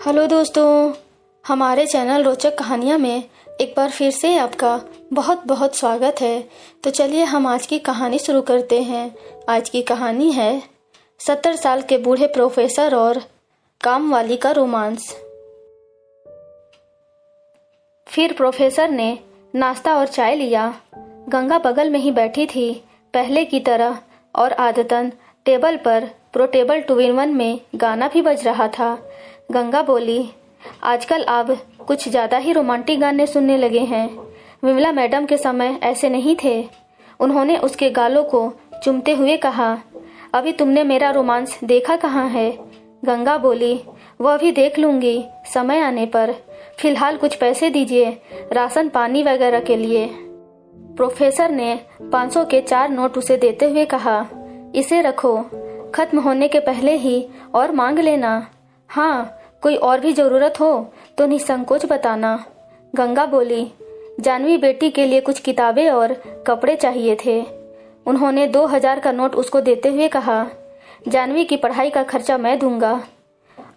Hello दोस्तों, हमारे channel रोचक कहानियाँ में एक बार फिर से आपका बहुत बहुत स्वागत है। तो चलिए हम आज की कहानी शुरू करते हैं। आज की कहानी है 70 साल के बूढ़े प्रोफेसर और कामवाली का रोमांस। फिर प्रोफेसर ने नाश्ता और चाय लिया। गंगा बगल में ही बैठी थी, पहले की तरह, और आदतन टेबल पर पोर्टेबल 2-in-1 में गाना भी बज रहा था। गंगा बोली, आजकल आप कुछ ज़्यादा ही रोमांटिक गाने सुनने लगे हैं। विमला मैडम के समय ऐसे नहीं थे। उन्होंने उसके गालों को चूमते हुए कहा, अभी तुमने मेरा रोमांस देखा कहाँ है? गंगा बोली, वह भी देख लूँगी समय आने पर। फिलहाल कुछ पैसे दीजिए राशन पानी वगैरह के लिए। प्रोफेसर ने 500 के 4 नोट उसे देते हुए कहा, इसे रखो, खत्म होने के पहले ही और मांग लेना। हाँ, कोई और भी ज़रूरत हो तो निसंकोच बताना। गंगा बोली, जानवी बेटी के लिए कुछ किताबें और कपड़े चाहिए थे। उन्होंने 2000 का नोट उसको देते हुए कहा, जानवी की पढ़ाई का खर्चा मैं दूंगा,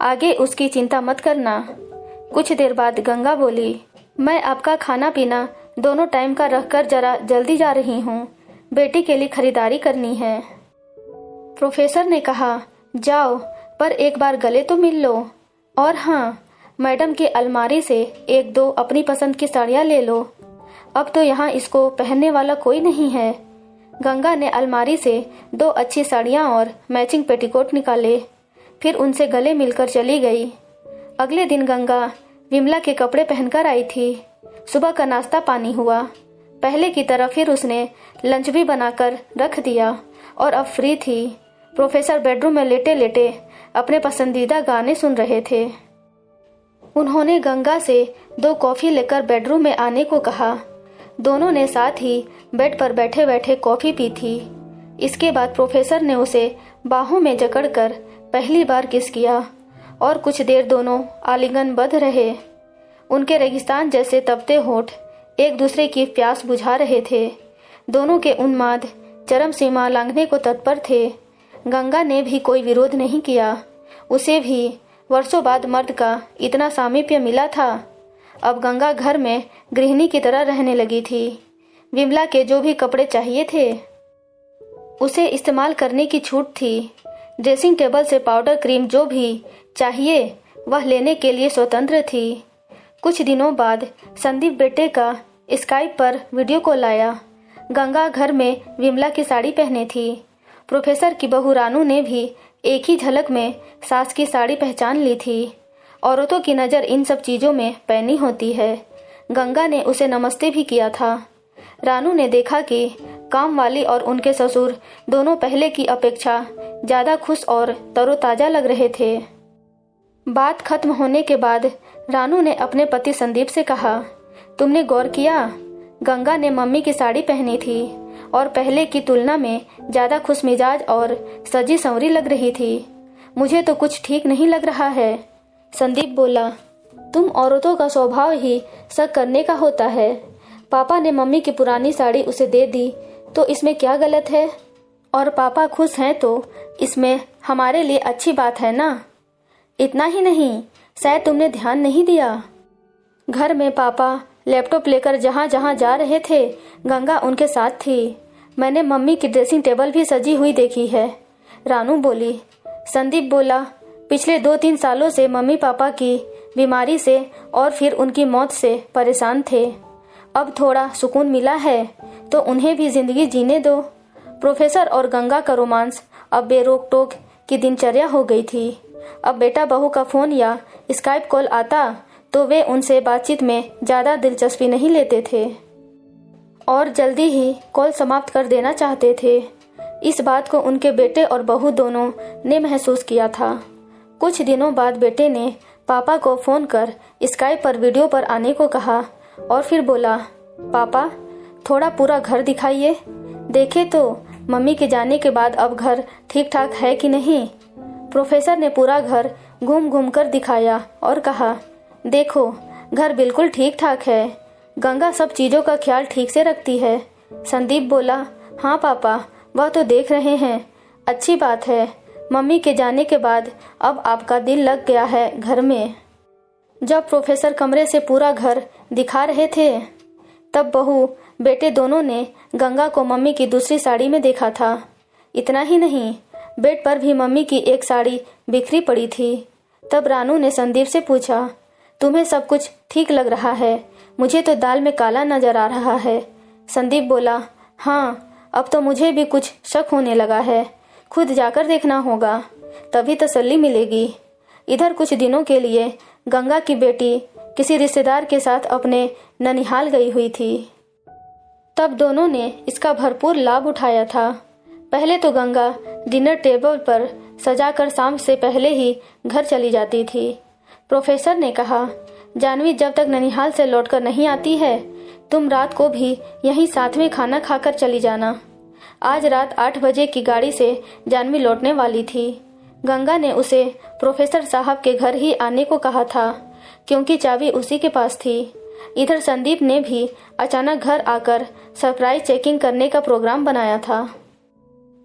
आगे उसकी चिंता मत करना। कुछ देर बाद गंगा बोली, मैं आपका खाना पीना दोनों टाइम का रखकर जरा जल्दी जा रही हूँ, बेटी के लिए खरीदारी करनी है। प्रोफेसर ने कहा, जाओ, पर एक बार गले तो मिल लो। और हाँ, मैडम की अलमारी से 1-2 अपनी पसंद की साड़ियाँ ले लो। अब तो यहाँ इसको पहनने वाला कोई नहीं है। गंगा ने अलमारी से 2 अच्छी साड़ियाँ और मैचिंग पेटीकोट निकाले, फिर उनसे गले मिलकर चली गई। अगले दिन गंगा विमला के कपड़े पहनकर आई थी। सुबह का नाश्ता पानी हुआ। पहले की तरह फिर उसने लंच भी बनाकर रख दिया और अब फ्री थी। प्रोफेसर बेडरूम में लेटे लेटे अपने पसंदीदा गाने सुन रहे थे। उन्होंने गंगा से 2 कॉफ़ी लेकर बेडरूम में आने को कहा। दोनों ने साथ ही बेड पर बैठे बैठे कॉफ़ी पी थी। इसके बाद प्रोफेसर ने उसे बाहों में जकड़कर पहली बार किस किया और कुछ देर दोनों आलिंगनबद्ध रहे। उनके रेगिस्तान जैसे तपते होंठ एक दूसरे की प्यास बुझा रहे थे। दोनों के उन्माद चरम सीमा लांघने को तत्पर थे। गंगा ने भी कोई विरोध नहीं किया। उसे भी वर्षों बाद मर्द का इतना सामीप्य मिला था। अब गंगा घर में गृहिणी की तरह रहने लगी थी। विमला के जो भी कपड़े चाहिए थे उसे इस्तेमाल करने की छूट थी। ड्रेसिंग टेबल से पाउडर क्रीम जो भी चाहिए वह लेने के लिए स्वतंत्र थी। कुछ दिनों बाद संदीप बेटे का स्काइप पर वीडियो कॉल आया। गंगा घर में विमला की साड़ी पहने थी। प्रोफेसर की बहू रानू ने भी एक ही झलक में सास की साड़ी पहचान ली थी। औरतों की नज़र इन सब चीज़ों में पैनी होती है। गंगा ने उसे नमस्ते भी किया था। रानू ने देखा कि कामवाली और उनके ससुर दोनों पहले की अपेक्षा ज़्यादा खुश और तरोताज़ा लग रहे थे। बात खत्म होने के बाद रानू ने अपने पति संदीप से कहा, तुमने गौर किया, गंगा ने मम्मी की साड़ी पहनी थी और पहले की तुलना में ज़्यादा खुशमिजाज और सजी संवरी लग रही थी। मुझे तो कुछ ठीक नहीं लग रहा है। संदीप बोला, तुम औरतों का स्वभाव ही शक करने का होता है। पापा ने मम्मी की पुरानी साड़ी उसे दे दी तो इसमें क्या गलत है? और पापा खुश हैं तो इसमें हमारे लिए अच्छी बात है ना? इतना ही नहीं, शायद तुमने ध्यान नहीं दिया, घर में पापा लैपटॉप लेकर जहाँ जहाँ जा रहे थे गंगा उनके साथ थी। मैंने मम्मी की ड्रेसिंग टेबल भी सजी हुई देखी है। रानू बोली। संदीप बोला, पिछले 2-3 सालों से मम्मी पापा की बीमारी से और फिर उनकी मौत से परेशान थे। अब थोड़ा सुकून मिला है तो उन्हें भी जिंदगी जीने दो। प्रोफेसर और गंगा का रोमांस अब बेरोक टोक की दिनचर्या हो गई थी। अब बेटा बहू का फ़ोन या स्काइप कॉल आता तो वे उनसे बातचीत में ज़्यादा दिलचस्पी नहीं लेते थे और जल्दी ही कॉल समाप्त कर देना चाहते थे। इस बात को उनके बेटे और बहू दोनों ने महसूस किया था। कुछ दिनों बाद बेटे ने पापा को फ़ोन कर स्काइप पर वीडियो पर आने को कहा और फिर बोला, पापा थोड़ा पूरा घर दिखाइए, देखे तो मम्मी के जाने के बाद अब घर ठीक ठाक है कि नहीं। प्रोफेसर ने पूरा घर घूम घूम कर दिखाया और कहा, देखो घर बिल्कुल ठीक ठाक है, गंगा सब चीज़ों का ख्याल ठीक से रखती है। संदीप बोला, हाँ पापा, वह तो देख रहे हैं, अच्छी बात है। मम्मी के जाने के बाद अब आपका दिल लग गया है घर में। जब प्रोफेसर कमरे से पूरा घर दिखा रहे थे तब बहू बेटे दोनों ने गंगा को मम्मी की दूसरी साड़ी में देखा था। इतना ही नहीं, बेड पर भी मम्मी की एक साड़ी बिखरी पड़ी थी। तब रानू ने संदीप से पूछा, तुम्हें सब कुछ ठीक लग रहा है? मुझे तो दाल में काला नजर आ रहा है। संदीप बोला, हाँ, अब तो मुझे भी कुछ शक होने लगा है। खुद जाकर देखना होगा, तभी तसल्ली मिलेगी। इधर कुछ दिनों के लिए गंगा की बेटी किसी रिश्तेदार के साथ अपने ननिहाल गई हुई थी। तब दोनों ने इसका भरपूर लाभ उठाया था। पहले तो गंगा डिनर टेबल पर सजाकर शाम से पहले ही घर चली जाती थी। प्रोफेसर ने कहा, जानवी जब तक ननिहाल से लौटकर नहीं आती है, तुम रात को भी यहीं साथ में खाना खाकर चली जाना। आज रात 8 बजे की गाड़ी से जानवी लौटने वाली थी। गंगा ने उसे प्रोफेसर साहब के घर ही आने को कहा था, क्योंकि चाबी उसी के पास थी। इधर संदीप ने भी अचानक घर आकर सरप्राइज चेकिंग करने का प्रोग्राम बनाया था।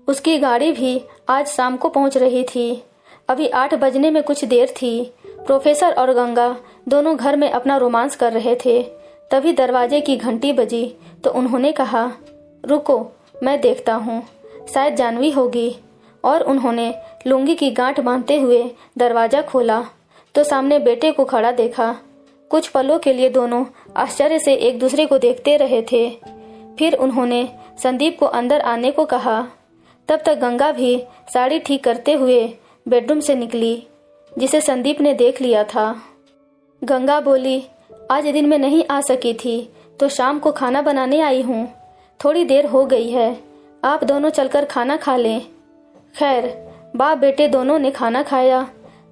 उसकी गाड़ी भी आज शाम को पहुंच रही थी। अभी 8 बजने में कुछ देर थी। प्रोफेसर और गंगा दोनों घर में अपना रोमांस कर रहे थे। तभी दरवाजे की घंटी बजी तो उन्होंने कहा, रुको, मैं देखता हूँ, शायद जानवी होगी। और उन्होंने लुंगी की गांठ बांधते हुए दरवाजा खोला तो सामने बेटे को खड़ा देखा। कुछ पलों के लिए दोनों आश्चर्य से एक दूसरे को देखते रहे थे। फिर उन्होंने संदीप को अंदर आने को कहा। तब तक गंगा भी साड़ी ठीक करते हुए बेडरूम से निकली, जिसे संदीप ने देख लिया था। गंगा बोली, आज दिन में नहीं आ सकी थी तो शाम को खाना बनाने आई हूँ। थोड़ी देर हो गई है, आप दोनों चलकर खाना खा लें। खैर, बाप बेटे दोनों ने खाना खाया।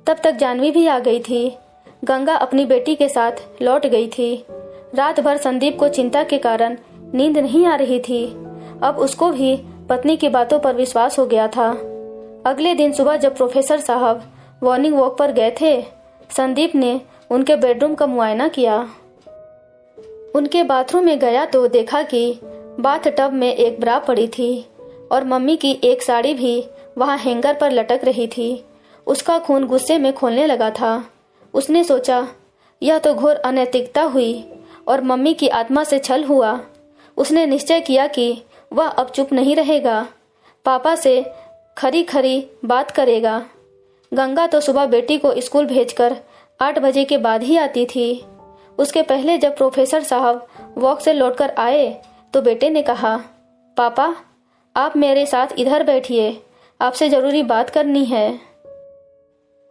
तब तक जानवी भी आ गई थी। गंगा अपनी बेटी के साथ लौट गई थी। रात भर संदीप को चिंता के कारण नींद नहीं आ रही थी। अब उसको भी पत्नी की बातों पर विश्वास हो गया था। अगले दिन सुबह जब प्रोफेसर साहब मॉर्निंग वॉक पर गए थे, संदीप ने उनके बेडरूम का मुआयना किया। उनके बाथरूम में गया तो देखा कि बाथ टब में एक ब्रा पड़ी थी और मम्मी की एक साड़ी भी वहां हैंगर पर लटक रही थी। उसका खून गुस्से में खोलने लगा था। उसने सोचा, यह तो घोर अनैतिकता हुई और मम्मी की आत्मा से छल हुआ। उसने निश्चय किया कि वह अब चुप नहीं रहेगा, पापा से खरी खरी बात करेगा। गंगा तो सुबह बेटी को स्कूल भेजकर 8 बजे के बाद ही आती थी। उसके पहले जब प्रोफेसर साहब वॉक से लौटकर आए तो बेटे ने कहा, पापा, आप मेरे साथ इधर बैठिए, आपसे जरूरी बात करनी है।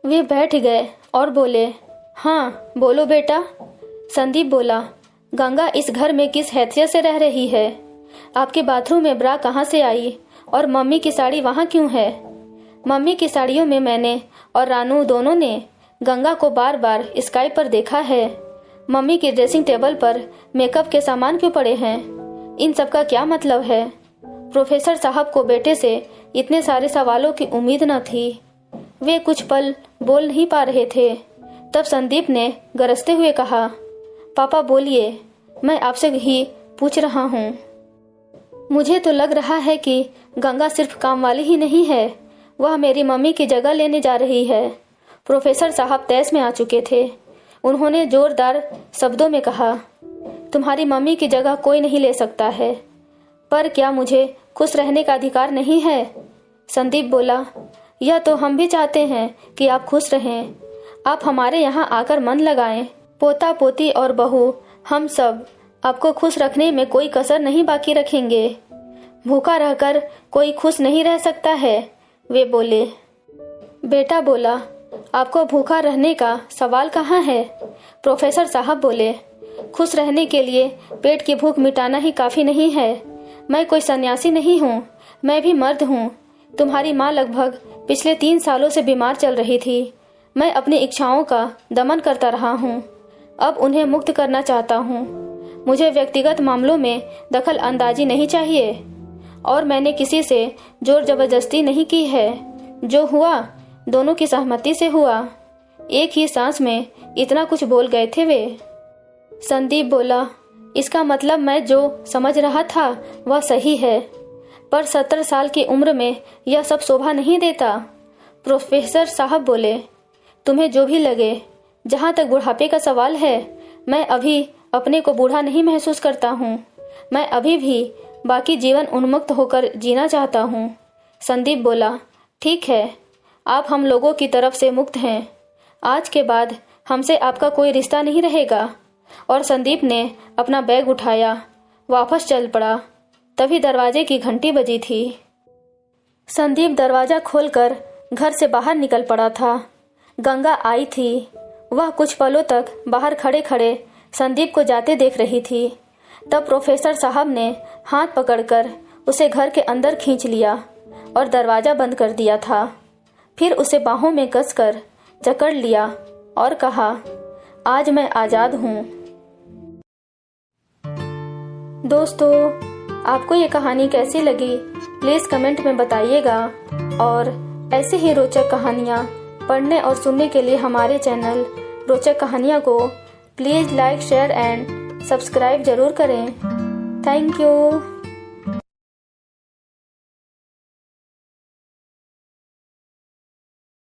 वे बैठ गए और बोले, हाँ बोलो बेटा। संदीप बोला, गंगा इस घर में किस हैसियत से रह रही है? आपके बाथरूम में ब्रा कहाँ से आई और मम्मी की साड़ी वहाँ क्यों है? मम्मी की साड़ियों में मैंने और रानू दोनों ने गंगा को बार बार स्काई पर देखा है। मम्मी के ड्रेसिंग टेबल पर मेकअप के सामान क्यों पड़े हैं? इन सब का क्या मतलब है? प्रोफेसर साहब को बेटे से इतने सारे सवालों की उम्मीद न थी। वे कुछ पल बोल नहीं पा रहे थे। तब संदीप ने गरजते हुए कहा, पापा बोलिए, मैं आपसे ही पूछ रहा हूँ। मुझे तो लग रहा है कि गंगा सिर्फ काम वाली ही नहीं है, वह मेरी मम्मी की जगह लेने जा रही है। प्रोफेसर साहब तैस में आ चुके थे। उन्होंने जोरदार शब्दों में कहा, तुम्हारी मम्मी की जगह कोई नहीं ले सकता है, पर क्या मुझे खुश रहने का अधिकार नहीं है? संदीप बोला, यह तो हम भी चाहते हैं कि आप खुश रहें। आप हमारे यहाँ आकर मन लगाएं। पोता पोती और बहू हम सब आपको खुश रखने में कोई कसर नहीं बाकी रखेंगे। भूखा रहकर कोई खुश नहीं रह सकता है, वे बोले। बेटा बोला, आपको भूखा रहने का सवाल कहाँ है? प्रोफेसर साहब बोले, खुश रहने के लिए पेट की भूख मिटाना ही काफी नहीं है। मैं कोई सन्यासी नहीं हूँ, मैं भी मर्द हूँ। तुम्हारी माँ लगभग पिछले 3 सालों से बीमार चल रही थी। मैं अपनी इच्छाओं का दमन करता रहा हूँ, अब उन्हें मुक्त करना चाहता हूँ। मुझे व्यक्तिगत मामलों में दखल अंदाजी नहीं चाहिए और मैंने किसी से जोर जबरदस्ती नहीं की है। जो हुआ दोनों की सहमति से हुआ। एक ही सांस में इतना कुछ बोल गए थे वे। संदीप बोला, इसका मतलब मैं जो समझ रहा था वह सही है, पर 17 साल की उम्र में यह सब शोभा नहीं देता। प्रोफेसर साहब बोले, तुम्हें जो भी लगे, जहाँ तक बुढ़ापे का सवाल है, मैं अभी अपने को बूढ़ा नहीं महसूस करता हूँ। मैं अभी भी बाकी जीवन उन्मुक्त होकर जीना चाहता हूँ। संदीप बोला, ठीक है, आप हम लोगों की तरफ से मुक्त हैं। आज के बाद हमसे आपका कोई रिश्ता नहीं रहेगा। और संदीप ने अपना बैग उठाया, वापस चल पड़ा। तभी दरवाजे की घंटी बजी थी। संदीप दरवाजा खोलकर घर से बाहर निकल पड़ा था। गंगा आई थी। वह कुछ पलों तक बाहर खड़े खड़े संदीप को जाते देख रही थी। तब प्रोफेसर साहब ने हाथ पकड़कर उसे घर के अंदर खींच लिया और दरवाजा बंद कर दिया था। फिर उसे बाहों में कसकर जकड़ लिया और कहा, आज मैं आज़ाद हूँ। दोस्तों, आपको ये कहानी कैसी लगी प्लीज़ कमेंट में बताइएगा। और ऐसे ही रोचक कहानियाँ पढ़ने और सुनने के लिए हमारे चैनल रोचक कहानियाँ को please like, share and subscribe ज़रूर करें। Thank you.